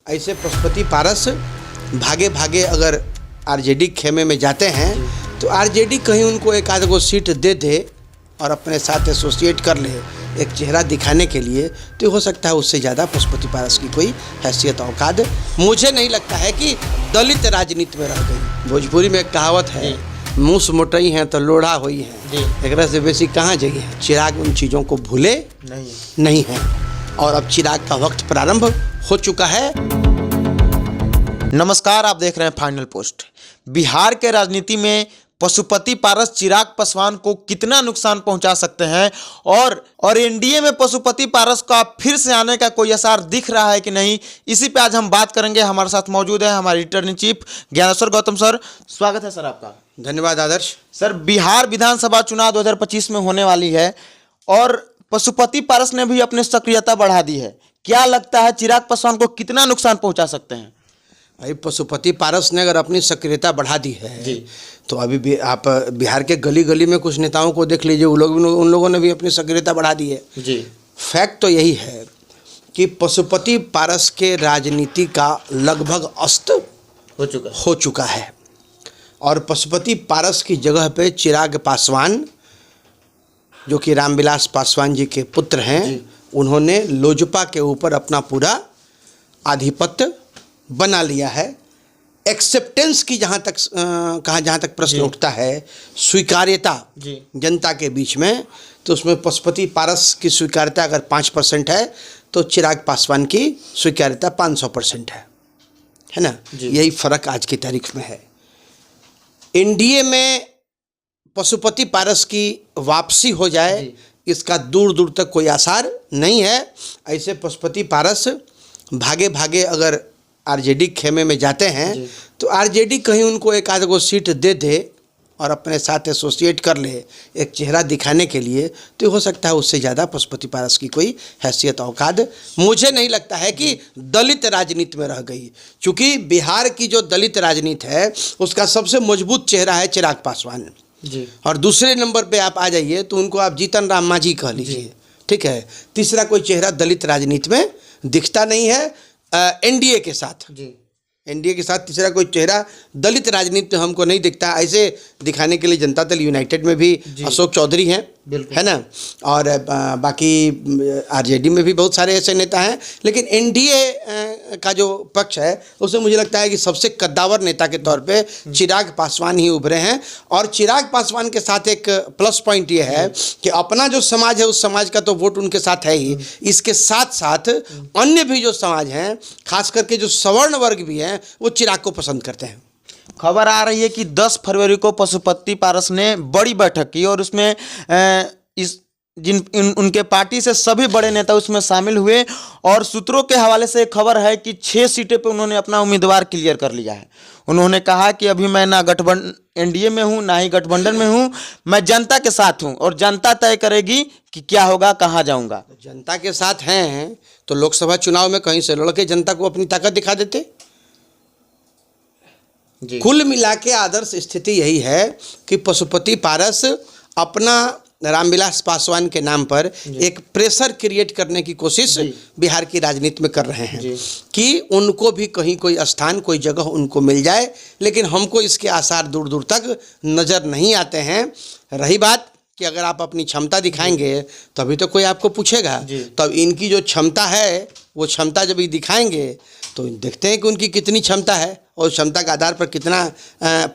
ऐसे पशुपति पारस भागे भागे अगर आरजेडी खेमे में जाते हैं तो आरजेडी कहीं उनको एक आध गो सीट दे दे और अपने साथ एसोसिएट कर ले एक चेहरा दिखाने के लिए, तो हो सकता है उससे ज़्यादा पशुपति पारस की कोई हैसियत औकात मुझे नहीं लगता है कि दलित राजनीति में रह गई। भोजपुरी में एक कहावत है, मूस मोटई हैं तो लोढ़ा हुई हैं, एक से बेसी कहाँ जाइए। चिराग उन चीज़ों को भूले नहीं है और अब चिराग का वक्त प्रारंभ हो चुका है। नमस्कार, आप देख रहे हैं फाइनल पोस्ट। बिहार के राजनीति में पशुपति पारस चिराग पासवान को कितना नुकसान पहुंचा सकते हैं और एनडीए में पशुपति पारस का फिर से आने का कोई असर दिख रहा है कि नहीं, इसी पे आज हम बात करेंगे। हमारे साथ मौजूद है हमारे editor in chief Dnyaneshwar Gautam sir. स्वागत है सर आपका। धन्यवाद आदर्श। सर, बिहार विधानसभा चुनाव 2025 में होने वाली है और पशुपति पारस ने भी अपनी सक्रियता बढ़ा दी है। क्या लगता है चिराग पासवान को कितना नुकसान पहुंचा सकते हैं? भाई, पशुपति पारस ने अगर अपनी सक्रियता बढ़ा दी है जी, तो अभी भी आप बिहार के गली गली में कुछ नेताओं को देख लीजिए, उन लोगों ने भी अपनी सक्रियता बढ़ा दी है जी। फैक्ट तो यही है कि पशुपति पारस के राजनीति का लगभग अस्त हो चुका है और पशुपति पारस की जगह पे चिराग पासवान, जो कि रामविलास पासवान जी के पुत्र हैं, उन्होंने लोजपा के ऊपर अपना पूरा आधिपत्य बना लिया है। एक्सेप्टेंस की जहाँ तक प्रश्न उठता है, स्वीकार्यता जनता के बीच में, तो उसमें पशुपति पारस की स्वीकार्यता अगर 5% है तो चिराग पासवान की स्वीकार्यता 500% है ना। यही फर्क आज की तारीख में है। एनडीए में पशुपति पारस की वापसी हो जाए इसका दूर दूर तक कोई आसार नहीं है। ऐसे पशुपति पारस भागे भागे अगर आरजेडी खेमे में जाते हैं तो आरजेडी कहीं उनको एक आध गो सीट दे दे और अपने साथ एसोसिएट कर ले एक चेहरा दिखाने के लिए, तो हो सकता है उससे ज़्यादा पशुपति पारस की कोई हैसियत औकात मुझे नहीं लगता है कि दलित राजनीति में रह गई। चूँकि बिहार की जो दलित राजनीति है उसका सबसे मजबूत चेहरा है चिराग पासवान जी, और दूसरे नंबर पे आप आ जाइए तो उनको आप जीतन राम मांझी कह लीजिए, ठीक है। तीसरा कोई चेहरा दलित राजनीति में दिखता नहीं है। एनडीए के साथ तीसरा कोई चेहरा दलित राजनीति में हमको नहीं दिखता। ऐसे दिखाने के लिए जनता दल यूनाइटेड में भी अशोक चौधरी हैं, है ना, और बाकी आरजेडी में भी बहुत सारे ऐसे नेता हैं, लेकिन एनडीए का जो पक्ष है उसमें मुझे लगता है कि सबसे कद्दावर नेता के तौर पे चिराग पासवान ही उभरे हैं। और चिराग पासवान के साथ एक प्लस पॉइंट ये है कि अपना जो समाज है उस समाज का तो वोट उनके साथ है ही, इसके साथ साथ अन्य भी जो समाज हैं, खास करके जो सवर्ण वर्ग भी हैं, वो चिराग को पसंद करते हैं। खबर आ रही है कि 10 फरवरी को पशुपति पारस ने बड़ी बैठक की और उसमें उनके पार्टी से सभी बड़े नेता उसमें शामिल हुए और सूत्रों के हवाले से एक खबर है कि 6 सीटें पे उन्होंने अपना उम्मीदवार क्लियर कर लिया है। उन्होंने कहा कि अभी मैं ना गठबंधन एनडीए में हूँ ना ही गठबंधन में हूँ, मैं जनता के साथ हूँ और जनता तय करेगी कि क्या होगा, कहाँ जाऊँगा। जनता के साथ हैं तो लोकसभा चुनाव में कहीं से लड़ के जनता को अपनी ताकत दिखा देते। कुल मिला के आदर्श स्थिति यही है कि पशुपति पारस अपना रामविलास पासवान के नाम पर एक प्रेशर क्रिएट करने की कोशिश बिहार की राजनीति में कर रहे हैं कि उनको भी कहीं कोई स्थान, कोई जगह उनको मिल जाए, लेकिन हमको इसके आसार दूर दूर तक नज़र नहीं आते हैं। रही बात कि अगर आप अपनी क्षमता दिखाएंगे तभी तो कोई आपको पूछेगा। तब इनकी जो क्षमता है वो क्षमता जब ये दिखाएंगे तो देखते हैं कि उनकी कितनी क्षमता है और क्षमता के आधार पर कितना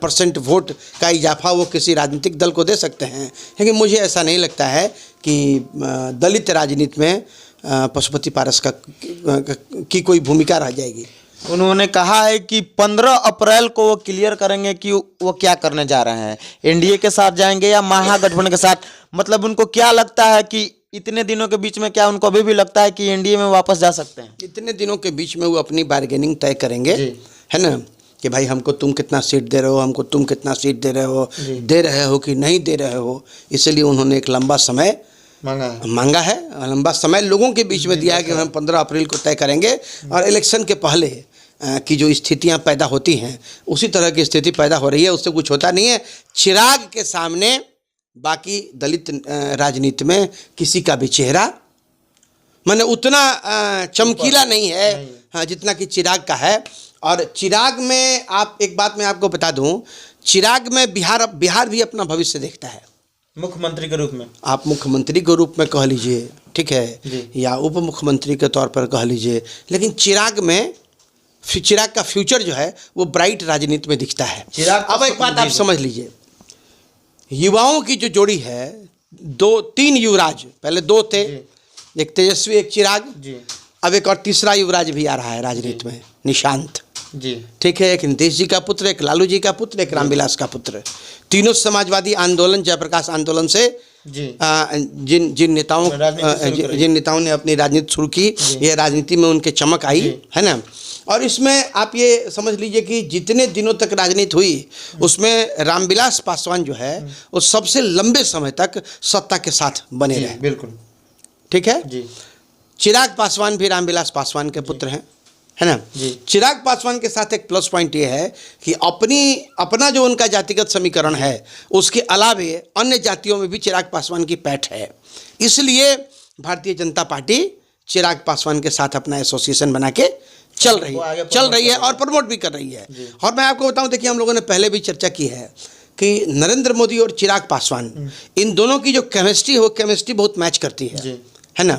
% वोट का इजाफा वो किसी राजनीतिक दल को दे सकते हैं। लेकिन मुझे ऐसा नहीं लगता है कि दलित राजनीति में पशुपति पारस की कोई भूमिका रह जाएगी। उन्होंने कहा है कि 15 अप्रैल को वो क्लियर करेंगे कि वो क्या करने जा रहे हैं, एनडीए के साथ जाएंगे या महागठबंधन के साथ। मतलब उनको क्या लगता है कि इतने दिनों के बीच में क्या उनको अभी भी लगता है कि एनडीए में वापस जा सकते हैं? इतने दिनों के बीच में वो अपनी बार्गेनिंग तय करेंगे, है ना, कि भाई हमको तुम कितना सीट दे रहे हो, हमको तुम कितना सीट दे रहे हो कि नहीं दे रहे हो। इसलिए उन्होंने एक लंबा समय मांगा है, लंबा समय लोगों के बीच में दिया है कि हम 15 अप्रैल को तय करेंगे। और इलेक्शन के पहले की जो स्थितियां पैदा होती हैं उसी तरह की स्थिति पैदा हो रही है, उससे कुछ होता नहीं है। चिराग के सामने बाकी दलित राजनीति में किसी का भी चेहरा माने उतना चमकीला नहीं है हाँ, जितना कि चिराग का है। और चिराग में आप एक बात मैं आपको बता दूं, चिराग में बिहार भी अपना भविष्य देखता है, मुख्यमंत्री के रूप में। आप मुख्यमंत्री के रूप में कह लीजिए, ठीक है, या उप मुख्यमंत्री के तौर पर कह लीजिए, लेकिन चिराग का फ्यूचर जो है वो ब्राइट राजनीति में दिखता है। अब एक बात आप समझ लीजिए, युवाओं की जो जोड़ी है, 2-3 युवराज, पहले 2 थे, एक तेजस्वी एक चिराग, अब एक और तीसरा युवराज भी आ रहा है राजनीति में, निशांत जी, ठीक है, एक नीतीश जी का पुत्र, एक लालू जी का पुत्र, एक रामविलास का पुत्र। तीनों समाजवादी आंदोलन, जयप्रकाश आंदोलन से जिन नेताओं ने अपनी राजनीति शुरू की, ये राजनीति में उनके चमक आई है ना। और इसमें आप ये समझ लीजिए कि जितने दिनों तक राजनीति हुई उसमें रामविलास पासवान जो है वो सबसे लंबे समय तक सत्ता के साथ बने रहे। बिल्कुल ठीक है जी। चिराग पासवान भी रामविलास पासवान के पुत्र हैं, है ना जी। चिराग पासवान के साथ एक प्लस पॉइंट ये है कि अपना जो उनका जातिगत समीकरण है उसके अलावे अन्य जातियों में भी चिराग पासवान की पैठ है, इसलिए भारतीय जनता पार्टी चिराग पासवान के साथ अपना एसोसिएशन बना के चल रही है और प्रमोट भी कर रही है। और मैं आपको बताऊं, देखिए हम लोगों ने पहले भी चर्चा की है कि नरेंद्र मोदी और चिराग पासवान, इन दोनों की जो केमिस्ट्री हो, केमिस्ट्री बहुत मैच करती है ना।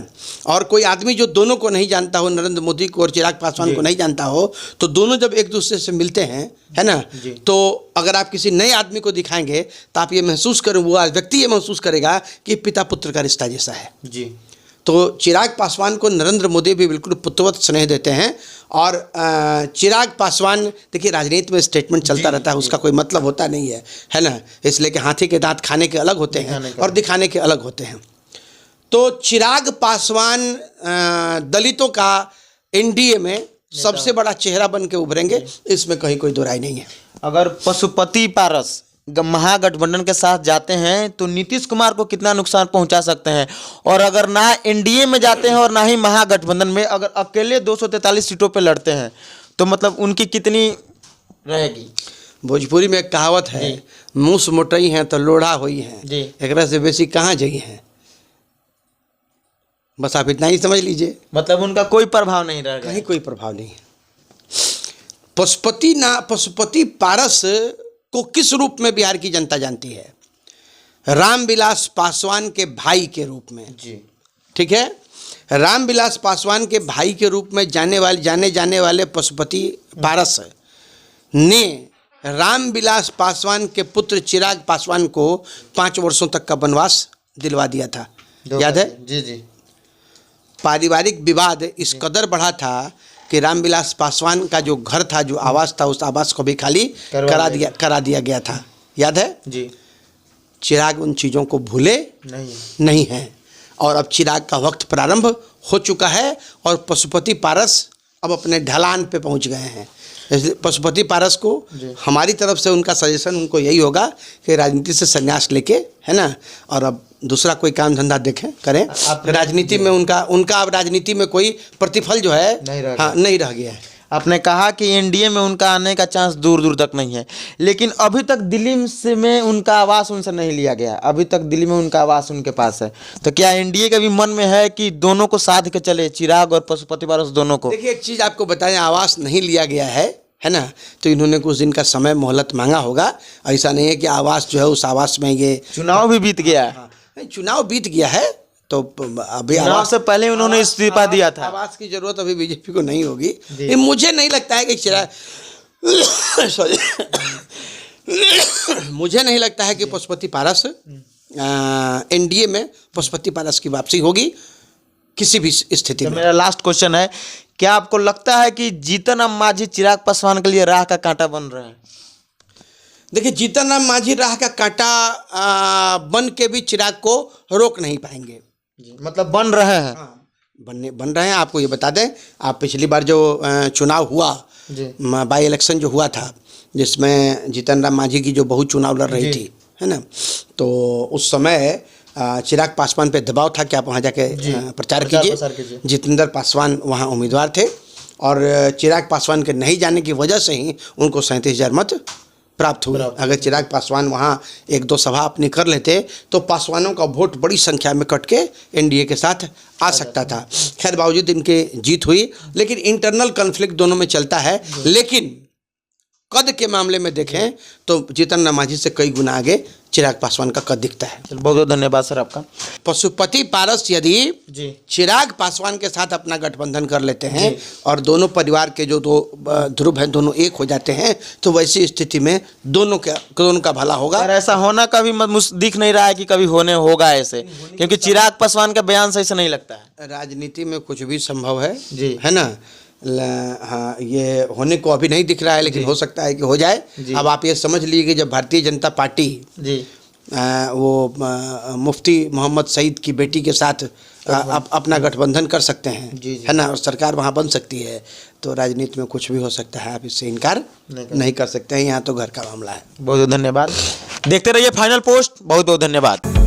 और कोई आदमी जो दोनों को नहीं जानता हो, नरेंद्र मोदी को और चिराग पासवान को नहीं जानता हो, तो दोनों जब एक दूसरे से मिलते हैं, है ना, तो अगर आप किसी नए आदमी को दिखाएंगे तो आप ये महसूस करें, वो व्यक्ति ये महसूस करेगा कि पिता पुत्र का रिश्ता जैसा है जी। तो चिराग पासवान को नरेंद्र मोदी भी बिल्कुल पुत्रवत स्नेह देते हैं। और चिराग पासवान, देखिए राजनीति में स्टेटमेंट चलता रहता है, उसका कोई मतलब होता नहीं है ना, इसलिए कि हाथी के दांत खाने के अलग होते हैं और दिखाने के अलग होते हैं। तो चिराग पासवान दलितों का एनडीए में सबसे बड़ा चेहरा बन के उभरेंगे, इसमें कहीं कोई दो राय नहीं है। अगर पशुपति पारस महागठबंधन के साथ जाते हैं तो नीतीश कुमार को कितना नुकसान पहुंचा सकते हैं, और अगर ना एनडीए में जाते हैं और ना ही महागठबंधन में, अगर अकेले 243 सीटों पे लड़ते हैं तो मतलब उनकी कितनी रहेगी। भोजपुरी में एक कहावत है, मूस मोटई हैं तो लोढ़ा हुई हैं, एक से बेसी कहाँ जाई हैं। बस आप इतना ही समझ लीजिए, मतलब उनका कोई प्रभाव नहीं रहेगा, कहीं कोई प्रभाव नहीं है। पशुपति पारस को किस रूप में बिहार की जनता जानती है? रामविलास पासवान के भाई के रूप में जी, ठीक है। रामविलास पासवान के भाई के रूप में जाने जाने वाले पशुपति पारस ने रामविलास पासवान के पुत्र चिराग पासवान को 5 वर्षों तक का वनवास दिलवा दिया था, याद है जी जी। पारिवारिक विवाद इस कदर बढ़ा था कि रामविलास पासवान का जो घर था, जो आवास था, उस आवास को भी खाली करा दिया गया था, याद है जी। चिराग उन चीज़ों को भूले नहीं हैं। और अब चिराग का वक्त प्रारंभ हो चुका है और पशुपति पारस अब अपने ढलान पे पहुंच गए हैं। इसलिए पशुपति पारस को हमारी तरफ से उनका सजेशन उनको यही होगा कि राजनीति से संन्यास लेके, है ना, और अब दूसरा कोई काम धंधा देखें, करें। राजनीति में उनका अब राजनीति में कोई प्रतिफल जो है नहीं रह गया है। आपने कहा कि एनडीए में उनका आने का चांस दूर दूर तक नहीं है, लेकिन अभी तक दिल्ली में उनका आवास उनसे नहीं लिया गया, अभी तक दिल्ली में उनका आवास उनके पास है। तो क्या एनडीए के भी मन में है कि दोनों को साध के चले, चिराग और पशुपति पारस दोनों को? देखिए एक चीज़ आपको बताएं, आवास नहीं लिया गया है ना, तो इन्होंने कुछ दिन का समय मोहलत मांगा होगा। ऐसा नहीं है कि आवास जो है उस आवास में ये चुनाव भी बीत गया है। चुनाव बीत गया है तो अभी आवास से पहले उन्होंने इस्तीफा दिया था। आवास की जरूरत अभी बीजेपी को नहीं होगी। मुझे नहीं लगता है कि मुझे नहीं लगता है कि पशुपति पारस एनडीए में पशुपति पारस की वापसी होगी किसी भी स्थिति में। मेरा लास्ट क्वेश्चन है, क्या आपको लगता है कि जीतन राम मांझी चिराग पासवान के लिए राह का कांटा बन रहे हैं? देखिए जीतन राम मांझी राह का कांटा बन के भी चिराग को रोक नहीं पाएंगे। मतलब बन रहे हैं? हाँ, बन रहे हैं। आपको ये बता दें, आप पिछली बार जो चुनाव हुआ, बाई इलेक्शन जो हुआ था, जिसमें जीतन राम मांझी की जो बहु चुनाव लड़ रही थी, है ना, तो उस समय चिराग पासवान पे दबाव था कि आप वहाँ जाके प्रचार कीजिए। जितेंद्र पासवान वहाँ उम्मीदवार थे और चिराग पासवान के नहीं जाने की वजह से ही उनको 37,000 मत प्राप्त हुई। अगर चिराग पासवान वहाँ एक दो सभा अपनी कर लेते तो पासवानों का वोट बड़ी संख्या में कट के एनडीए के साथ आ सकता था। खैर बावजूद इनके जीत हुई, लेकिन इंटरनल कन्फ्लिक्ट दोनों में चलता है। लेकिन कद के मामले में देखें तो जीतन राम मांझी से कई गुना आगे चिराग पासवान का कद दिखता है। बहुत बहुत धन्यवाद सर आपका। पशुपति पारस यदि चिराग पासवान के साथ अपना गठबंधन कर लेते हैं और दोनों परिवार के जो दो ध्रुव हैं दोनों एक हो जाते हैं, तो वैसी स्थिति में दोनों का भला होगा। और ऐसा होना कभी दिख नहीं रहा है कि कभी होने होगा ऐसे, क्योंकि चिराग पासवान का बयान सही से नहीं लगता है। राजनीति में कुछ भी संभव है है ना। हाँ, ये होने को अभी नहीं दिख रहा है, लेकिन हो सकता है कि हो जाए। अब आप ये समझ लीजिए कि जब भारतीय जनता पार्टी वो मुफ्ती मोहम्मद सईद की बेटी के साथ अपना गठबंधन कर सकते हैं, है ना, और सरकार वहाँ बन सकती है, तो राजनीति में कुछ भी हो सकता है। आप इससे इनकार नहीं कर सकते हैं। यहाँ तो घर का मामला है। बहुत बहुत धन्यवाद। देखते रहिए फाइनल पोस्ट। बहुत बहुत धन्यवाद।